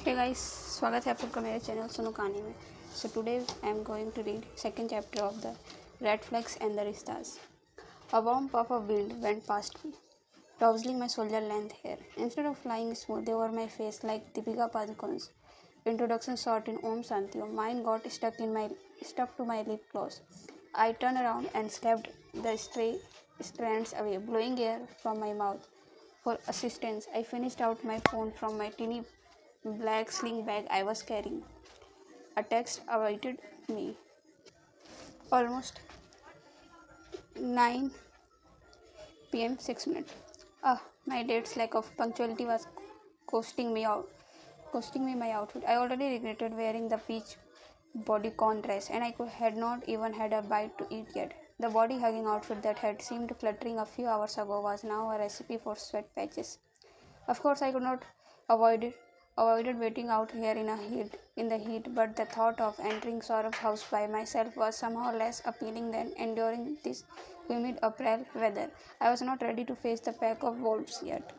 Hey guys, स्वागत है आप सबका मेरे चैनल सुनो कहानी में. So today I am going to read second chapter of the Red Flags and the Rishtas. A warm puff of wind went past me, tousling my shoulder length hair. Instead of flying smooth over my face like Deepika Padukone's introduction shot in Om Shanti Om, mine got stuck to my lip gloss. I turned around and slapped the stray strands away, blowing air from my mouth. For assistance, I finished out my phone from my teeny black sling bag I was carrying. A text awaited me. Almost 9 p.m. 6 minutes. My date's lack of punctuality was costing me out, costing me my outfit. I already regretted wearing the peach bodycon dress, and had not even had a bite to eat yet. The body hugging outfit that had seemed fluttering a few hours ago was now a recipe for sweat patches. Of course, I could not avoid it, avoided waiting out here in the heat, but the thought of entering Saurav's house by myself was somehow less appealing than enduring this humid April weather. I was not ready to face the pack of wolves yet.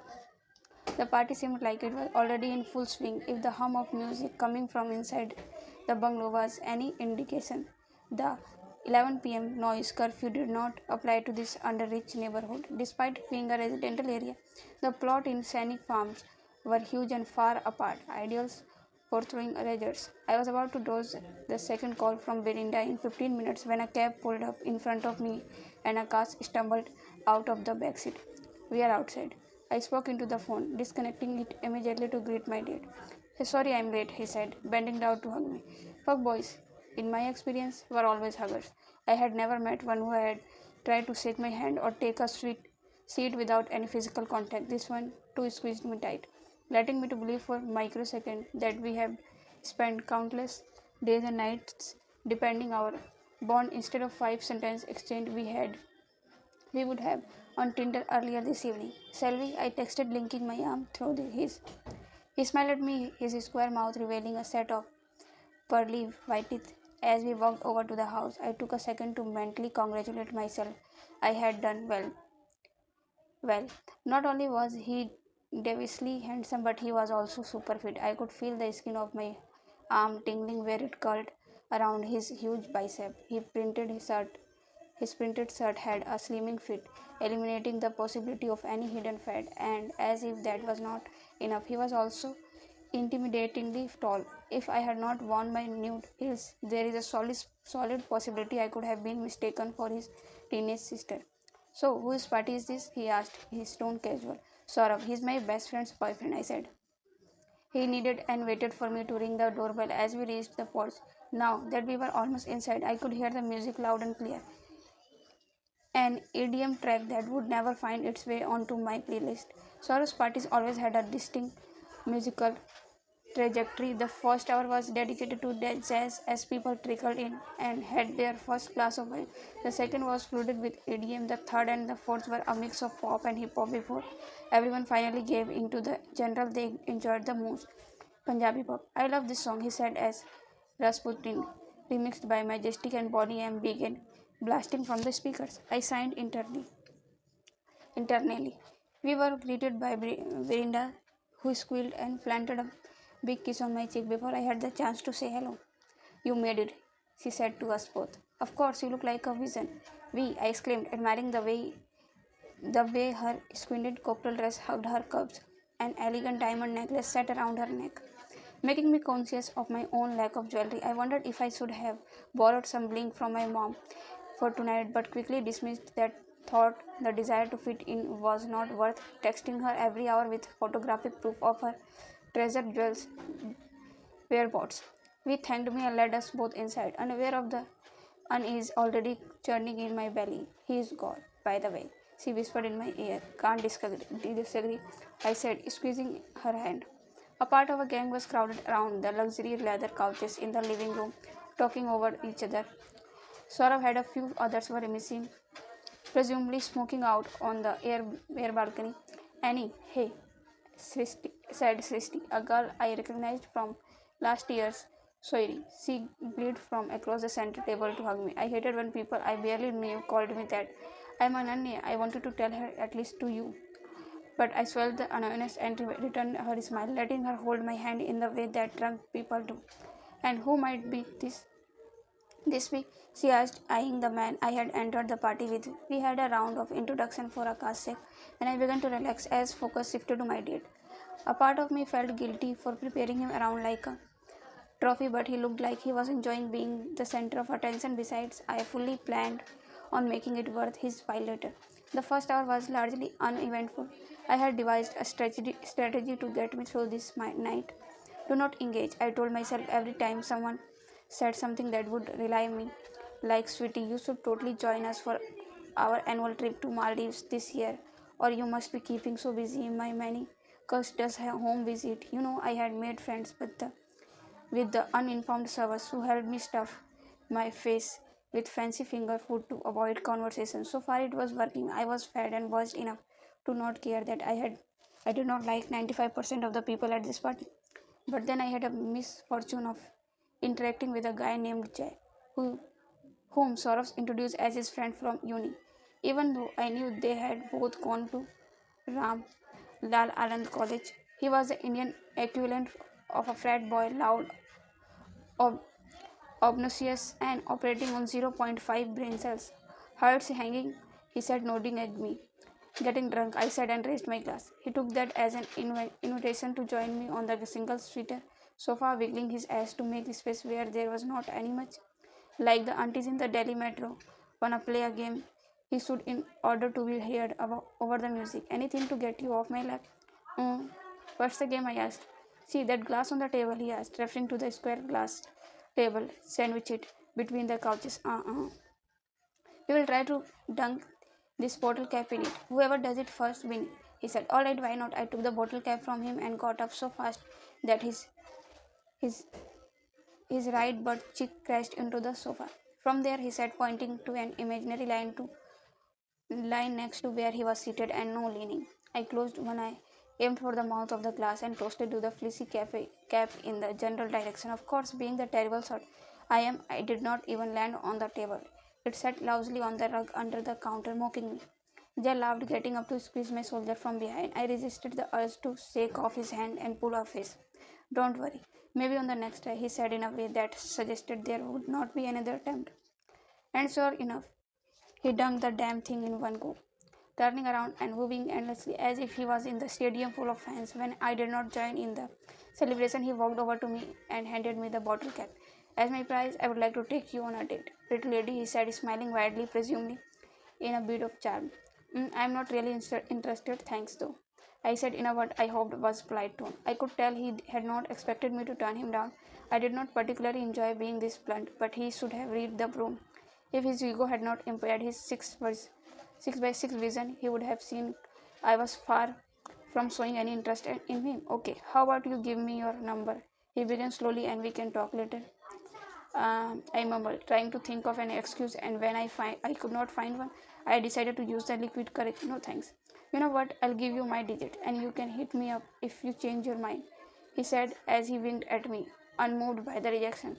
The party seemed like it was already in full swing. If the hum of music coming from inside the bungalow was any indication, the 11 p.m. noise curfew did not apply to this under-rich neighborhood. Despite being a residential area, the plot in scenic farms were huge and far apart, ideals for throwing razors. I was about to dodge the second call from Belinda in 15 minutes when a cab pulled up in front of me and a car stumbled out of the backseat. We are outside. I spoke into the phone, disconnecting it immediately to greet my date. "Hey, sorry I'm late," he said, bending down to hug me. Fuck boys, in my experience, were always huggers. I had never met one who had tried to shake my hand or take a sweet seat without any physical contact. This one too squeezed me tight, letting me to believe for a microsecond that we had spent countless days and nights depending our bond instead of 5 sentence exchange we would have on Tinder earlier this evening. "Shall we?" I texted, linking my arm through his. He smiled at me, his square mouth revealing a set of pearly white teeth. As we walked over to the house, I took a second to mentally congratulate myself. I had done well. Well, not only was he devilishly handsome, but he was also super fit. I could feel the skin of my arm tingling where it curled around his huge bicep. His printed shirt had a slimming fit, eliminating the possibility of any hidden fat, and as if that was not enough, he was also intimidatingly tall. If I had not worn my nude heels, there is a solid possibility I could have been mistaken for his teenage sister. "So, whose party is this?" he asked, his tone casual. "Saurav, he's my best friend's boyfriend," I said. He nodded and waited for me to ring the doorbell as we reached the porch. Now that we were almost inside, I could hear the music loud and clear. An EDM track that would never find its way onto my playlist. Saurav's parties always had a distinct musical trajectory. The first hour was dedicated to jazz as people trickled in and had their first glass of wine. The second was flooded with EDM. The third and the fourth were a mix of pop and hip hop before everyone finally gave into the genre they enjoyed the most, Punjabi pop. "I love this song," he said as Rasputin, remixed by Majestic and Bonnie M, began blasting from the speakers. I signed internally. We were greeted by Verinda, who squealed and planted a big kiss on my cheek before I had the chance to say hello. "You made it," she said to us both. "Of course, you look like a vision." I exclaimed, admiring the way her squinted cocktail dress hugged her curves. An elegant diamond necklace sat around her neck, making me conscious of my own lack of jewelry. I wondered if I should have borrowed some bling from my mom for tonight, but quickly dismissed that thought. The desire to fit in was not worth texting her every hour with photographic proof of her treasured jewels whereabouts. We thanked me and led us both inside, unaware of the unease already churning in my belly. "He is gone, by the way," she whispered in my ear. "Can't disagree," I said, squeezing her hand. A part of a gang was crowded around the luxury leather couches in the living room, talking over each other. Saurav had a few others were missing, presumably smoking out on the air balcony. "Annie, hey," said Srishti, a girl I recognized from last year's soiree. She glided from across the center table to hug me. I hated when people I barely knew called me that. "I'm Ananya. I wanted to tell her at least to you." but I swelled the annoyance and returned her smile, letting her hold my hand in the way that drunk people do. And who might be this week? She asked, eyeing the man I had entered the party with. We had a round of introduction for a cast sake, and I began to relax as focus shifted to my date. A part of me felt guilty for preparing him around like a trophy, but he looked like he was enjoying being the center of attention. Besides, I fully planned on making it worth his while later. The first hour was largely uneventful. I had devised a strategy to get me through this night. Do not engage, I told myself every time someone said something that would rely me. Like, sweetie, you should totally join us for our annual trip to Maldives this year, or you must be keeping so busy in my many cursed home visit. I had made friends, but with the uninformed servers who helped me stuff my face with fancy finger food to avoid conversation. So far it was working. I was fed and buzzed enough to not care that I did not like 95% of the people at this party. But then I had a misfortune of interacting with a guy named Jay, who whom Saurav introduced as his friend from uni. Even though I knew they had both gone to Ram Lal Anand College, he was the Indian equivalent of a frat boy, loud, ob- obnoxious, and operating on zero point 0.5 brain cells. Hearts hanging, he said, nodding at me. Getting drunk, I said and raised my glass. He took that as an invitation to join me on the single seater sofa, wiggling his ass to make space where there was not any much. Like the aunties in the Delhi metro, wanna play a game? He stood in order to be heard over the music. Anything to get you off my lap? Mm, what's the game? I asked. See that glass on the table, he asked, referring to the square glass table, sandwiched between the couches. We will try to dunk this bottle cap in it. Whoever does it first win, he said. All right, why not? I took the bottle cap from him and got up so fast that his his right butt cheek crashed into the sofa. From there, he said, pointing to an imaginary line next to where he was seated and no leaning. I closed one eye, aimed for the mouth of the glass, and toasted to the fleecy cap in the general direction. Of course, being the terrible sort I did not even land on the table. It sat lousily on the rug under the counter, mocking me. Jay laughed, getting up to squeeze my shoulder from behind. I resisted the urge to shake off his hand and pull off his. Don't worry. Maybe on the next try, he said in a way that suggested there would not be another attempt. And sure enough, he dunked the damn thing in one go, turning around and whooping endlessly as if he was in the stadium full of fans. When I did not join in the celebration, he walked over to me and handed me the bottle cap. As my prize, I would like to take you on a date. Pretty lady, he said, smiling widely, presumably in a bit of charm. I am not really interested, thanks though. I said in a what I hoped was polite tone. I could tell he had not expected me to turn him down. I did not particularly enjoy being this blunt, but he should have read the room. If his ego had not impaired his 6 by 6 vision, he would have seen I was far from showing any interest in him. Okay, how about you give me your number? He began slowly and we can talk later. I mumbled, trying to think of an excuse, and when I could not find one, I decided to use the liquid courage. No thanks. You know what? I'll give you my digit, and you can hit me up if you change your mind, he said as he winked at me, unmoved by the rejection.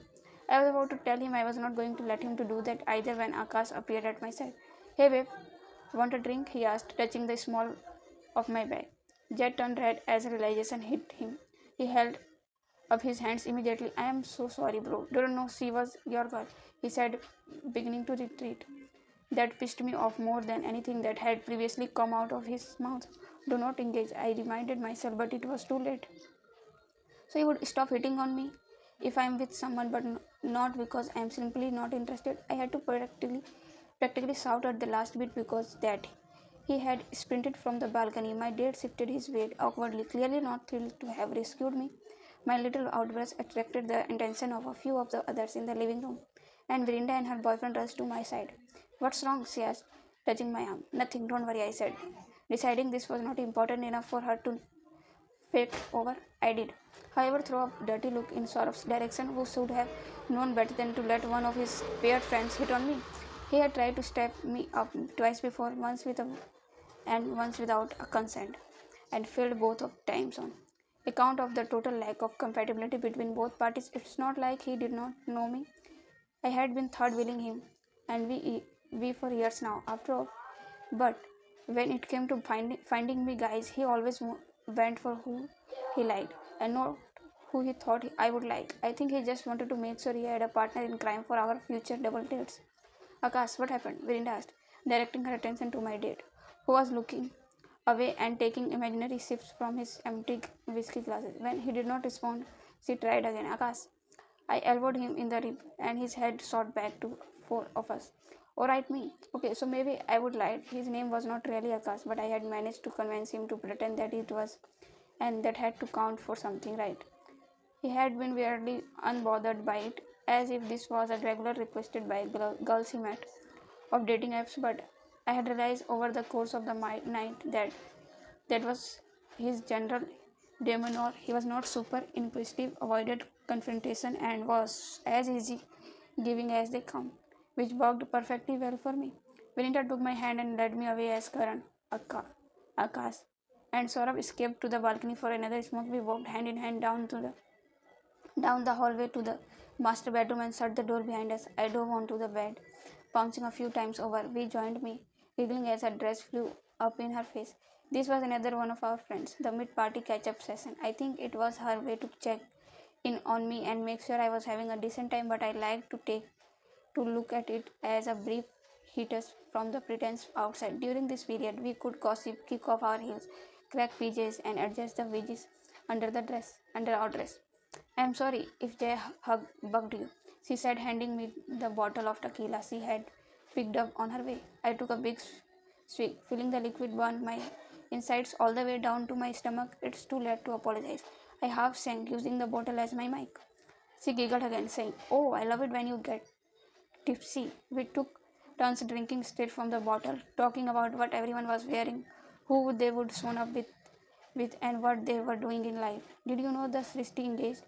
I was about to tell him I was not going to let him to do that either when Akash appeared at my side. Hey babe, want a drink? He asked, touching the small of my bag. Jet turned red as realization hit him. He held up his hands immediately. I am so sorry, bro. Didn't know she was your girl, he said, beginning to retreat. That pissed me off more than anything that had previously come out of his mouth. Do not engage, I reminded myself, but it was too late. So he would stop hitting on me if I am with someone, but not because I am simply not interested. I had to practically shout at the last bit because that he had sprinted from the balcony. My date shifted his weight awkwardly, clearly not thrilled to have rescued me. My little outburst attracted the attention of a few of the others in the living room, and Verinda and her boyfriend rushed to my side. What's wrong? She asked, touching my arm. Nothing, don't worry, I said, deciding this was not important enough for her to fake over. I did. However, threw a dirty look in Saurav's direction, who should have known better than to let one of his paired friends hit on me. He had tried to step me up twice before, once with a and once without a consent, and failed both of times on account of the total lack of compatibility between both parties. It's not like he did not know me. I had been third wheeling him, and we for years now, after all. But When it came to finding me guys, he always went for who he liked and not who he thought I would like. I think he just wanted to make sure he had a partner in crime for our future double dates. Akash, what happened? Virinda asked, directing her attention to my date, who was looking away and taking imaginary sips from his empty whiskey glasses. When he did not respond, she tried again. Akash, I elbowed him in the rib, and his head shot back to four of us. Alright, me. Okay, so maybe I would lie. His name was not really Akash, but I had managed to convince him to pretend that it was, and that had to count for something, right? He had been weirdly unbothered by it, as if this was a regular requested by girls he met of dating apps, but I had realized over the course of the night that that was his general demeanor. He was not super inquisitive, avoided confrontation, and was as easy giving as they come, which worked perfectly well for me. Vinita took my hand and led me away as Karan, Akash, and Saurabh escaped to the balcony for another smoke. We walked hand in hand down the hallway to the master bedroom and shut the door behind us. I dove onto the bed, bouncing a few times over. We joined me, giggling as her dress flew up in her face. This was another one of our friends, the mid party catch up session. I think it was her way to check in on me and make sure I was having a decent time, but I liked to look at it as a brief hiatus from the pretense outside. During this period, we could gossip, kick off our heels, crack PJs, and adjust the wedges under our dress. I'm sorry if Jay bugged you, she said, handing me the bottle of tequila she had picked up on her way. I took a big swig, feeling the liquid burn my insides all the way down to my stomach. It's too late to apologize. I half sank, using the bottle as my mic. She giggled again, saying, "Oh, I love it when you get tipsy." We took turns drinking straight from the bottle, talking about what everyone was wearing, who they would soon up with, and what they were doing in life. Did you know the Srishti engaged?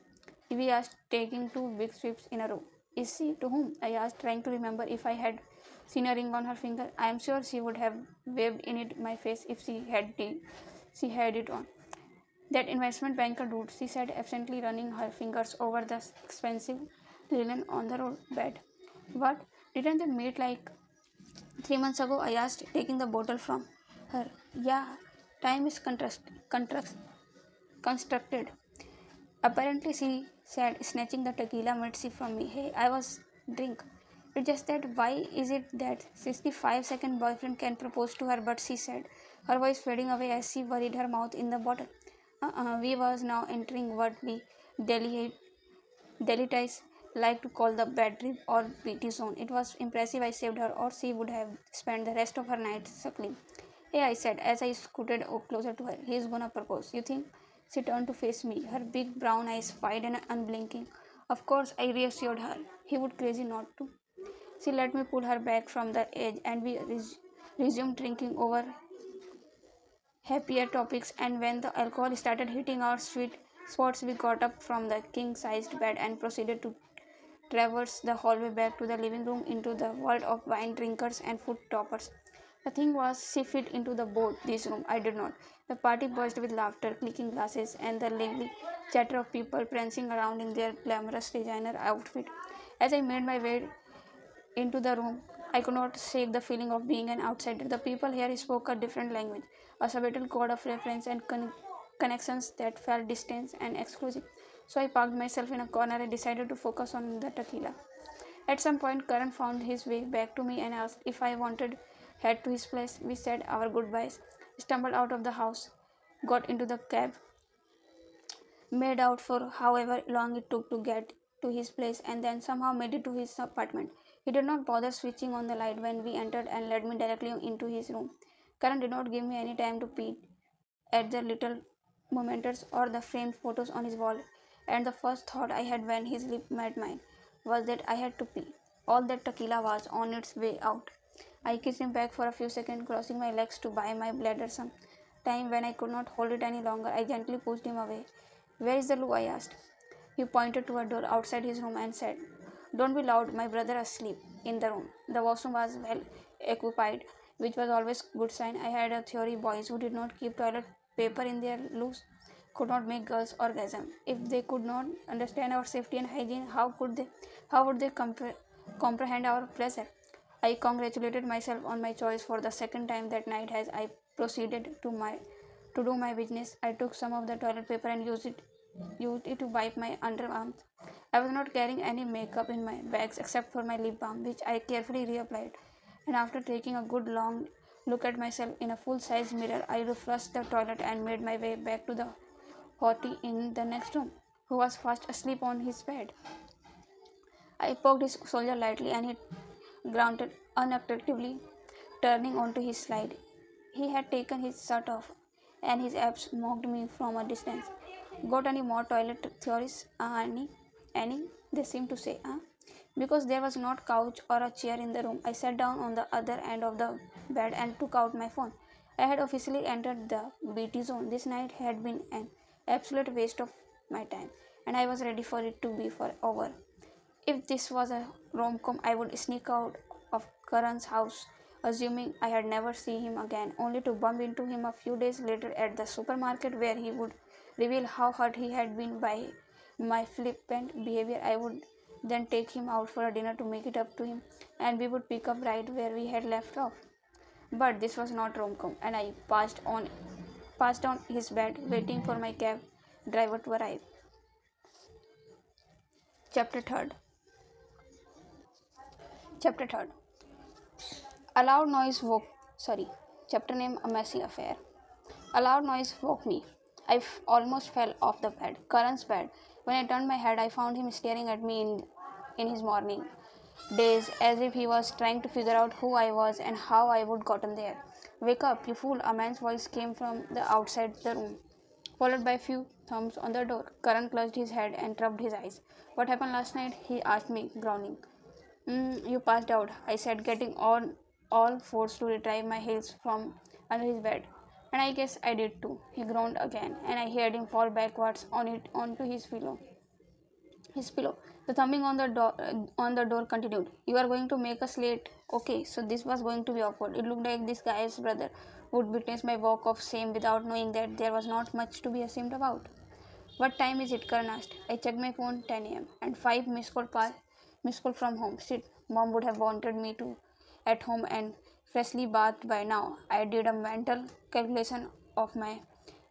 We asked, taking two big sweeps in a row. Is she? To whom? I asked, trying to remember if I had seen a ring on her finger. I am sure she would have waved in it my face if she had it on. That investment banker dude, she said, absently running her fingers over the expensive linen on the bed. What? Didn't they meet like 3 months ago? I asked, taking the bottle from her. Yeah, time is constructed. Apparently, she said, snatching the tequila mercy from me. Hey, I was drink. It's just that why is it that 65-second boyfriend can propose to her, but she said, her voice fading away as she buried her mouth in the bottle. We was now entering what we delicate Delights like to call the bad trip or BT zone. It was impressive I saved her, or she would have spent the rest of her night suckling. Hey, I said as I scooted closer to her. He's gonna propose. You think? She turned to face me, her big brown eyes wide and unblinking. Of course, I reassured her. He would crazy not to. She let me pull her back from the edge, and we resumed drinking over happier topics, and when the alcohol started hitting our sweet spots, we got up from the king-sized bed and proceeded to traverse the hallway back to the living room into the world of wine drinkers and food toppers. The thing was, she fit into the boat, this room. I did not. The party burst with laughter, clicking glasses, and the lively chatter of people prancing around in their glamorous designer outfit. As I made my way into the room, I could not shake the feeling of being an outsider. The people here spoke a different language, a subtle code of reference and connections that felt distant and exclusive. So I parked myself in a corner and decided to focus on the tequila. At some point, Karan found his way back to me and asked if I wanted head to his place. We said our goodbyes, stumbled out of the house, got into the cab, made out for however long it took to get to his place, and then somehow made it to his apartment. He did not bother switching on the light when we entered and led me directly into his room. Karan did not give me any time to peek at the little mementos or the framed photos on his wall, and the first thought I had when his lip met mine was that I had to pee. All that tequila was on its way out. I kissed him back for a few seconds, crossing my legs to buy my bladder some time. When I could not hold it any longer, I gently pushed him away. Where is the loo? I asked. He pointed to a door outside his room and said, Don't be loud, my brother asleep in the room. The washroom was well occupied, which was always good sign. I had a theory boys who did not keep toilet paper in their loos could not make girls orgasm. If they could not understand our safety and hygiene, how would they comprehend our pleasure? I congratulated myself on my choice for the second time that night as I proceeded to do my business. I took some of the toilet paper and used it to wipe my underarms. I was not carrying any makeup in my bags except for my lip balm, which I carefully reapplied. And after taking a good long look at myself in a full size mirror, I reflushed the toilet and made my way back to the hottie in the next room, who was fast asleep on his bed. I poked his shoulder lightly and he grounded unattractively, turning onto his slide. He had taken his shirt off, and his abs mocked me from a distance. Got any more toilet theories, Annie? Annie? They seem to say, huh? Because there was not couch or a chair in the room, I sat down on the other end of the bed and took out my phone. I had officially entered the BT zone. This night had been an absolute waste of my time, and I was ready for it to be over. If this was a rom-com, I would sneak out of Karan's house, assuming I had never seen him again, only to bump into him a few days later at the supermarket where he would reveal how hurt he had been by my flippant behavior. I would then take him out for a dinner to make it up to him, and we would pick up right where we had left off. But this was not rom-com, and I passed on his bed, waiting for my cab driver to arrive. Chapter 3rd. Chapter 3rd. A loud noise woke. Sorry. Chapter name: A Messy Affair. A loud noise woke me. Almost fell off the bed, Karan's bed. When I turned my head, I found him staring at me in his morning daze, as if he was trying to figure out who I was and how I would gotten there. Wake up, you fool! A man's voice came from the outside the room, followed by a few thumps on the door. Karan clutched his head and rubbed his eyes. What happened last night? He asked me, groaning. You passed out, I said, getting on all fours to retrieve my heels from under his bed. And I guess I did too. He groaned again, and I heard him fall backwards onto his pillow. The thumping on the door continued. You are going to make us late. Okay, so this was going to be awkward. It looked like this guy's brother would witness my walk of shame without knowing that there was not much to be ashamed about. What time is it? Karan asked. I checked my phone. 10 a.m. and five missed call from home. Shit, mom would have wanted me to at home and freshly bathed by now. I did a mental calculation of my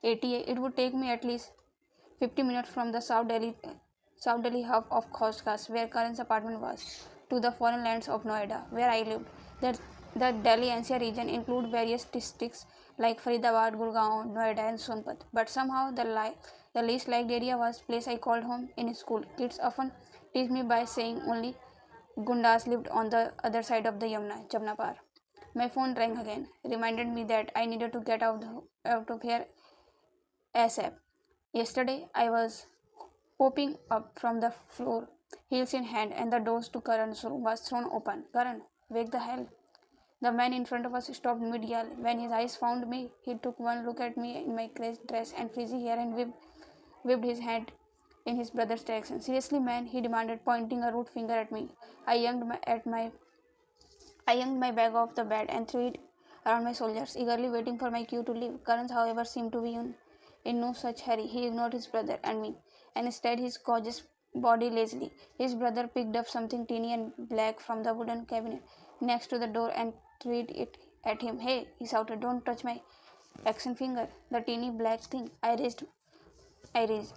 ATA. It would take me at least 50 minutes from the South Delhi hub of Khoskas, where Karan's apartment was, to the foreign lands of Noida, where I lived. The, the Delhi NCR region include various districts like Faridabad, Gurgaon, Noida, and Sonpat. But somehow the least liked area was place I called home in school. Kids often tease me by saying only Gundas lived on the other side of the Jamna Par. My phone rang again, reminded me that I needed to get out of here ASAP. Yesterday, I was popping up from the floor, heels in hand, and the doors to Karan's room was thrown open. Karan, wake the hell! The man in front of us stopped mid-yell. When his eyes found me, he took one look at me in my crazy dress and frizzy hair and whipped his hand in his brother's direction. Seriously, man, he demanded, pointing a rude finger at me. I yanked my bag off the bed and threw it around my shoulders, eagerly waiting for my cue to leave. Karan, however, seemed to be in no such hurry. He ignored his brother and me, and instead his gorgeous body lazily. His brother picked up something teeny and black from the wooden cabinet next to the door and threw it at him. Hey, he shouted, don't touch my action finger. The teeny black thing I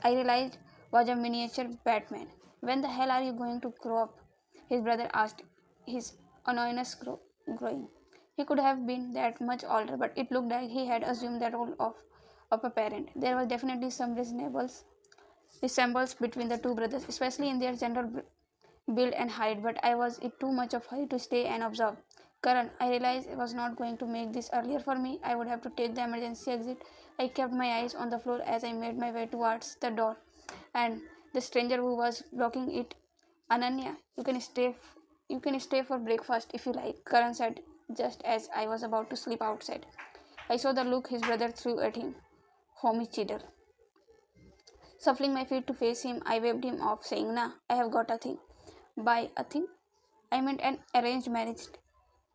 realized was a miniature Batman. When the hell are you going to grow up? His brother asked, his annoyance growing. He could have been that much older, but it looked like he had assumed that role of a parent. There was definitely some resemblance between the two brothers, especially in their general build and height, but I was in too much of hurry to stay and observe. Karan, I realized I was not going to make this earlier for me. I would have to take the emergency exit. I kept my eyes on the floor as I made my way towards the door, and the stranger who was blocking it, Ananya, you can stay for breakfast if you like, Karan said just as I was about to slip outside. I saw the look his brother threw at him. Homicidal. Shuffling my feet to face him, I waved him off, saying, Nah, I have got a thing. By a thing? I meant an arranged marriage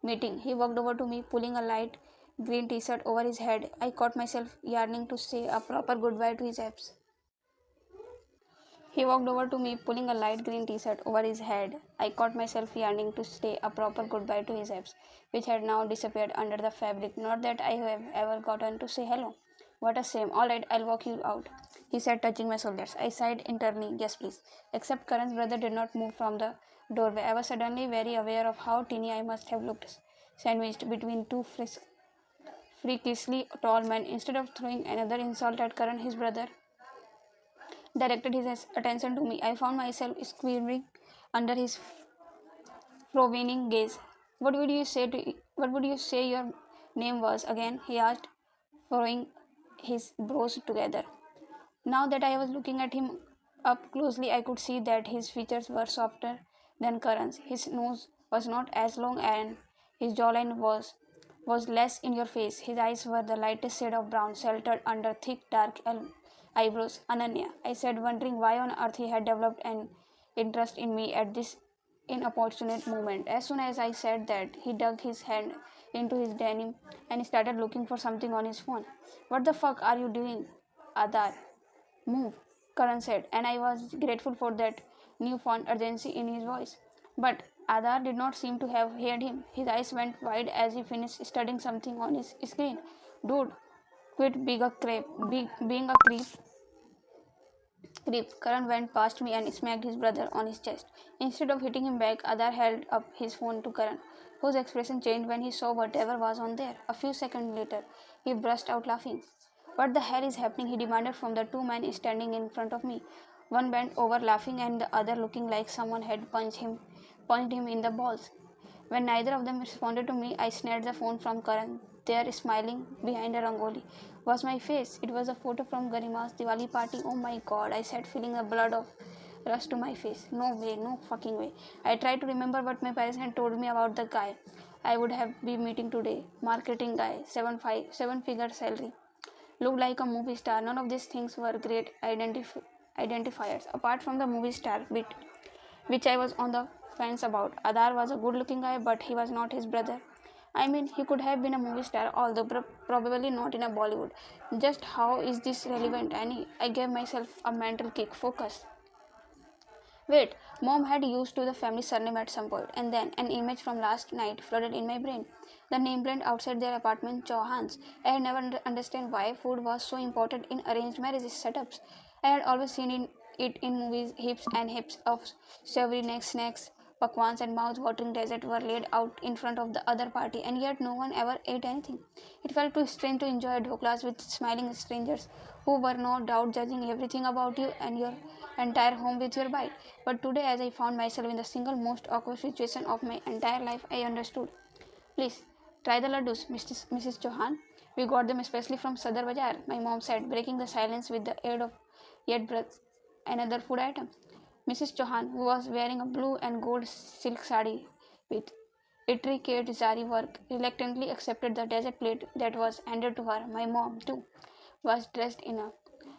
meeting. He walked over to me, pulling a light green t-shirt over his head. I caught myself yearning to say a proper goodbye to his abs. He walked over to me, pulling a light green t-shirt over his head. I caught myself yearning to say a proper goodbye to his abs, which had now disappeared under the fabric. Not that I have ever gotten to say hello. What a shame. All right, I'll walk you out, he said, touching my shoulders. I sighed internally. Yes, please. Except Karan's brother did not move from the doorway. I was suddenly very aware of how teeny I must have looked, sandwiched between two freakishly tall men. Instead of throwing another insult at Karan, his brother directed his attention to me. I found myself squirming under his frowning gaze. What would you say your name was again? He asked, furrowing his brows together. Now that I was looking at him up closely, I could see that his features were softer than Karan's. His nose was not as long and his jawline was less in your face. His eyes were the lightest shade of brown, sheltered under thick dark eyebrows. Ananya, I said, wondering why on earth he had developed an interest in me at this inopportune moment. As soon as I said that, he dug his hand into his denim and started looking for something on his phone. What the fuck are you doing, Adar? Move, Karan said, and I was grateful for that newfound urgency in his voice. But Adar did not seem to have heard him. His eyes went wide as he finished studying something on his screen. Dude, quit being a creep. Karan went past me and smacked his brother on his chest. Instead of hitting him back, Adar held up his phone to Karan, whose expression changed when he saw whatever was on there. A few seconds later, he burst out laughing. What the hell is happening? He demanded from the two men standing in front of me. One bent over laughing and the other looking like someone had punched him in the balls. When neither of them responded to me, I snatched the phone from Karan. There, smiling behind a rangoli, was my face. It was a photo from Garima's Diwali party. Oh my god, I said, feeling the blood of rush to my face. No way, no fucking way. I tried to remember what my parents had told me about the guy I would have been meeting today. Marketing guy, 7-figure salary. Looked like a movie star. None of these things were great identifiers, apart from the movie star bit, which I was on the fence about. Adar was a good looking guy, but he was not his brother. I mean, he could have been a movie star, although probably not in a Bollywood. Just how is this relevant, Annie? I gave myself a mental kick. Focus. Wait, mom had used to the family surname at some point, and then an image from last night flooded in my brain. The nameplate outside their apartment, Chauhan's. I had never understand why food was so important in arranged marriages setups. I had always seen it in movies. Heaps and heaps of savory snacks, pakwans, and mouth-watering dessert were laid out in front of the other party, and yet no one ever ate anything. It felt too strange to enjoy dhoklas with smiling strangers who were no doubt judging everything about you and your entire home with your bite. But today, as I found myself in the single most awkward situation of my entire life, I understood. Please, try the laddus, Mrs. Chauhan. We got them especially from Sadar Bazaar, my mom said, breaking the silence with the aid of yet breath another food item. Mrs. Chauhan, who was wearing a blue and gold silk sari with intricate zari work, reluctantly accepted the dessert plate that was handed to her. My mom, too, was dressed in a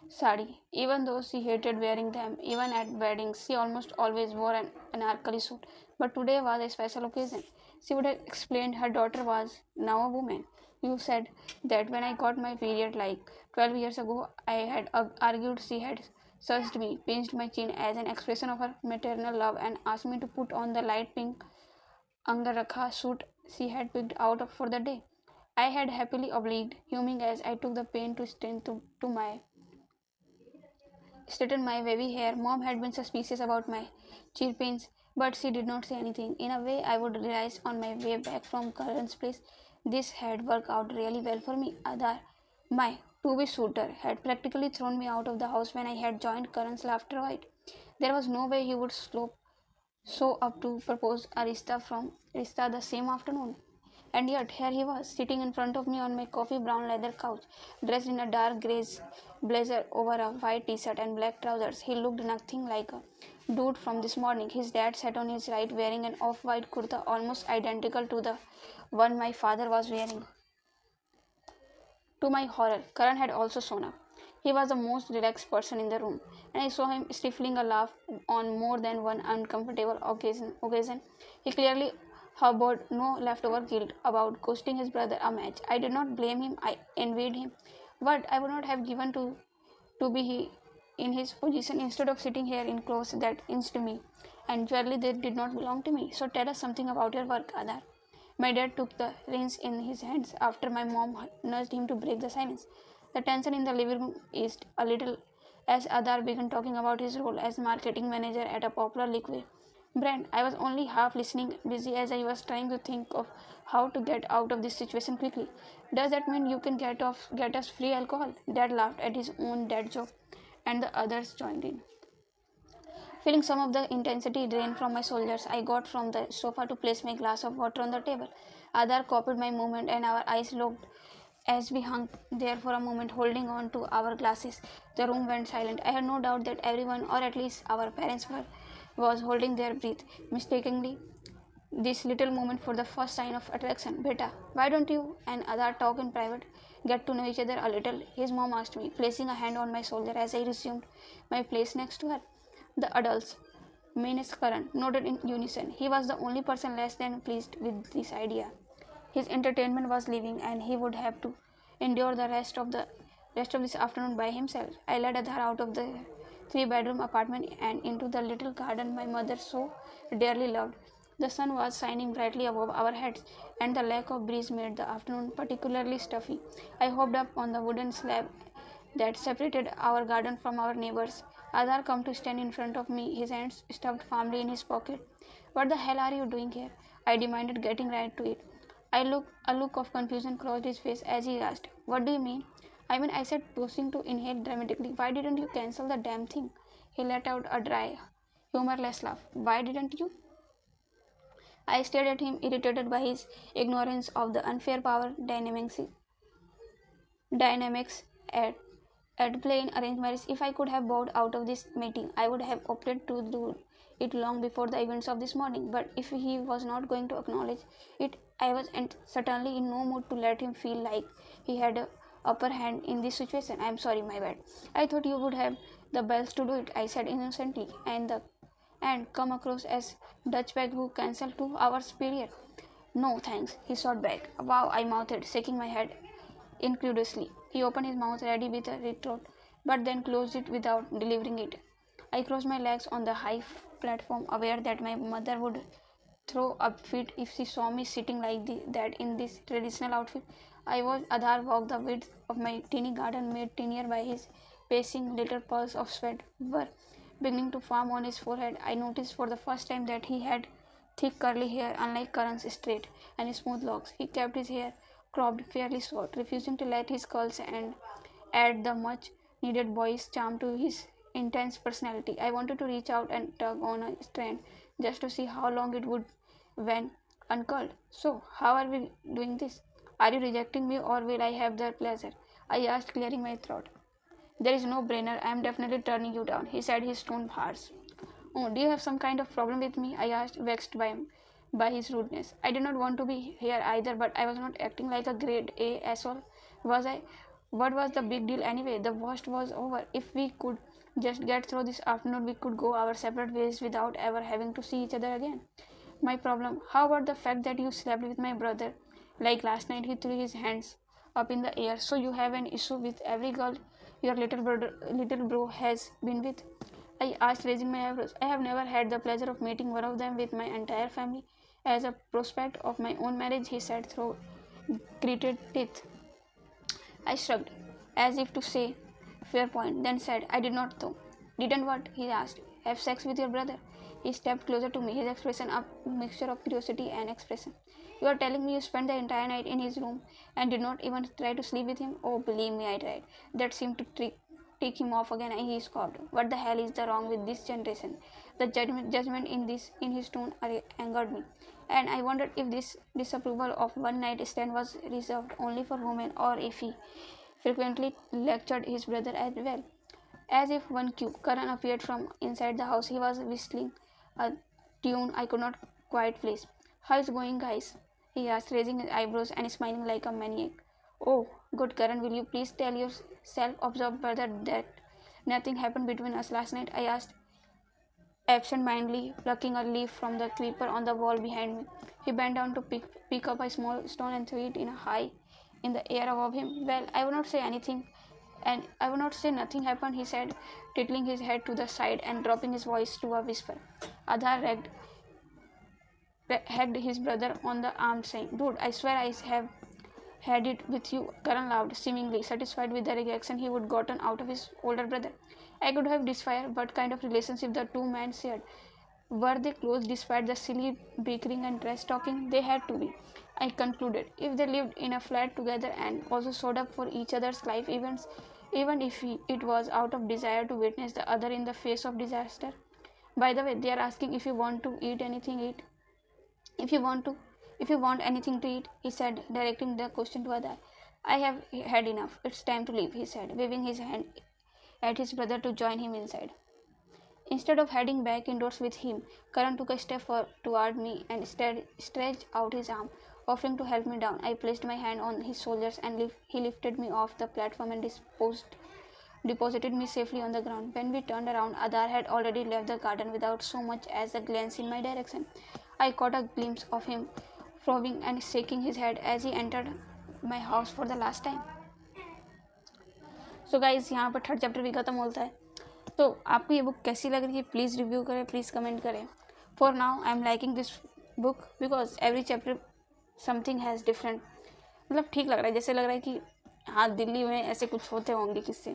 sari. Even though she hated wearing them, even at weddings, she almost always wore an anarkali suit. But today was a special occasion. She would have explained her daughter was now a woman. You said that when I got my period like 12 years ago, I had argued she had searched me, pinched my chin as an expression of her maternal love, and asked me to put on the light pink Angarakha suit she had picked out for the day. I had happily obliged, humming as I took the pain to straighten my wavy hair. Mom had been suspicious about my chirpings, but she did not say anything. In a way, I would realize on my way back from Karan's place, this had worked out really well for me. Adar, my to-be suitor, had practically thrown me out of the house when I had joined Karan's laughter ride. There was no way he would slope so up to propose a Rishta the same afternoon. And yet here he was, sitting in front of me on my coffee brown leather couch, dressed in a dark grey blazer over a white t-shirt and black trousers. He looked nothing like a dude from this morning. His dad sat on his right wearing an off-white kurta almost identical to the one my father was wearing. To my horror, Karan had also shown up. He was the most relaxed person in the room, and I saw him stifling a laugh on more than one uncomfortable occasion. He clearly harbored no leftover guilt about costing his brother a match. I did not blame him, I envied him. What I would not have given to be he in his position instead of sitting here in clothes that inched me, and jewelry that did not belong to me. So tell us something about your work, Adar. My dad took the reins in his hands after my mom nudged him to break the silence. The tension in the living room eased a little as Adar began talking about his role as marketing manager at a popular liquor brand. I was only half listening, busy as I was trying to think of how to get out of this situation quickly. Does that mean you can get us free alcohol? Dad laughed at his own dad joke, and the others joined in. Feeling some of the intensity drain from my shoulders, I got from the sofa to place my glass of water on the table. Adar copied my movement, and our eyes locked as we hung there for a moment, holding on to our glasses. The room went silent. I had no doubt that everyone, or at least our parents, was holding their breath, mistakenly this little moment for the first sign of attraction. Beta, why don't you and Adar talk in private? Get to know each other a little, his mom asked me, placing a hand on my shoulder as I resumed my place next to her. The adults, minus Karan, nodded in unison. He was the only person less than pleased with this idea. His entertainment was leaving, and he would have to endure the rest of this afternoon by himself. I led Adhar out of the three-bedroom apartment and into the little garden my mother so dearly loved. The sun was shining brightly above our heads, and the lack of breeze made the afternoon particularly stuffy. I hopped up on the wooden slab that separated our garden from our neighbors. Adar came to stand in front of me, his hands stuffed firmly in his pocket. What the hell are you doing here? I demanded, getting right to it. A look of confusion crossed his face as he asked, what do you mean? I mean, I said, pausing to inhale dramatically. Why didn't you cancel the damn thing? He let out a dry, humorless laugh. Why didn't you? I stared at him, irritated by his ignorance of the unfair power dynamics at play in arranged marriage. If I could have bowed out of this meeting, I would have opted to do it long before the events of this morning. But if he was not going to acknowledge it, I was certainly in no mood to let him feel like he had a upper hand in this situation. I am sorry, my bad. I thought you would have the bells to do it, I said innocently, and come across as Dutchbag who cancelled 2 hours period. No, thanks, he shot back. Wow, I mouthed, shaking my head incredulously. He opened his mouth ready with a retort, but then closed it without delivering it. I crossed my legs on the high platform, aware that my mother would throw a fit if she saw me sitting like that in this traditional outfit. I watched Adhar walk the width of my teeny garden, made tinier by his pacing. Little pearls of sweat were beginning to form on his forehead. I noticed for the first time that he had thick curly hair, unlike Karan's straight and smooth locks. He kept his hair cropped fairly short, refusing to let his curls and add the much needed boyish charm to his intense personality. I wanted to reach out and tug on a strand just to see how long it would when uncurled. So, how are we doing this? Are you rejecting me or will I have the pleasure? I asked, clearing my throat. There is no brainer. I am definitely turning you down, he said, his tone harsh. Oh, do you have some kind of problem with me? I asked, vexed by his rudeness. I did not want to be here either, but I was not acting like a grade A asshole, was I? What was the big deal anyway? The worst was over. If we could just get through this afternoon, we could go our separate ways without ever having to see each other again. My problem? How about the fact that you slept with my brother? Like last night, he threw his hands up in the air. So you have an issue with every girl your little bro has been with? I asked, raising my eyebrows. I have never had the pleasure of meeting one of them with my entire family. As a prospect of my own marriage, he said through gritted teeth. I shrugged, as if to say, fair point, then said, I did not though. Didn't what? He asked. Have sex with your brother? He stepped closer to me, his expression a mixture of curiosity and expression. You are telling me you spent the entire night in his room and did not even try to sleep with him? Oh, believe me, I tried. That seemed to tick him off again, and he scoffed. What the hell is the wrong with this generation? The judgment in his tone angered me, and I wondered if this disapproval of one night stand was reserved only for women, or if he frequently lectured his brother as well. As if one cue, Karan appeared from inside the house. He was whistling a tune I could not quite place. How's it going, guys? He asked, raising his eyebrows and smiling like a maniac. Oh, good, Karan, will you please tell your self-absorbed brother that nothing happened between us last night? I asked, absent-mindedly plucking a leaf from the creeper on the wall behind me. He bent down to pick up a small stone and threw it in the air above him. Well, I would not say anything And I would not say nothing happened, he said, tilting his head to the side and dropping his voice to a whisper. Adhar hugged his brother on the arm, saying, "Dude, I swear I have had it with you," Karan laughed, seemingly satisfied with the reaction he would gotten out of his older brother. I could have deciphered what kind of relationship the two men shared. Were they close despite the silly bickering and trash talking? They had to be, I concluded, if they lived in a flat together and also showed up for each other's life events, even if it was out of desire to witness the other in the face of disaster. By the way, they are asking if you want to eat anything, eat. If you want to, if you want anything to eat, he said, directing the question to Adar. I have had enough. It's time to leave, he said, waving his hand at his brother to join him inside. Instead of heading back indoors with him, Karan took a step toward me and stretched out his arm, offering to help me down. I placed my hand on his shoulders and he lifted me off the platform and deposited me safely on the ground. When we turned around, Adar had already left the garden without so much as a glance in my direction. I caught a glimpse of him frowning and shaking his head as he entered my house for the last time. So guys, यहाँ पर third chapter भी खत्म होता है. तो आपको ये book कैसी लग रही है, प्लीज़ रिव्यू करें, प्लीज़ कमेंट करें. For now I am liking this book because every chapter something has different. मतलब ठीक लग रहा है, जैसे लग रहा है कि हाँ दिल्ली में ऐसे कुछ होते होंगे किससे.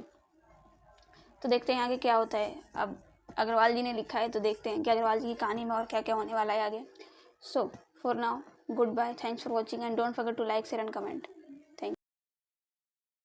तो देखते हैं आगे क्या होता है. अब अग्रवाल जी ने लिखा है तो देखते हैं कि अग्रवाल जी की कहानी में और क्या क्या होने वाला है आगे. So for now, goodbye, thanks for watching and don't forget to like, share and comment.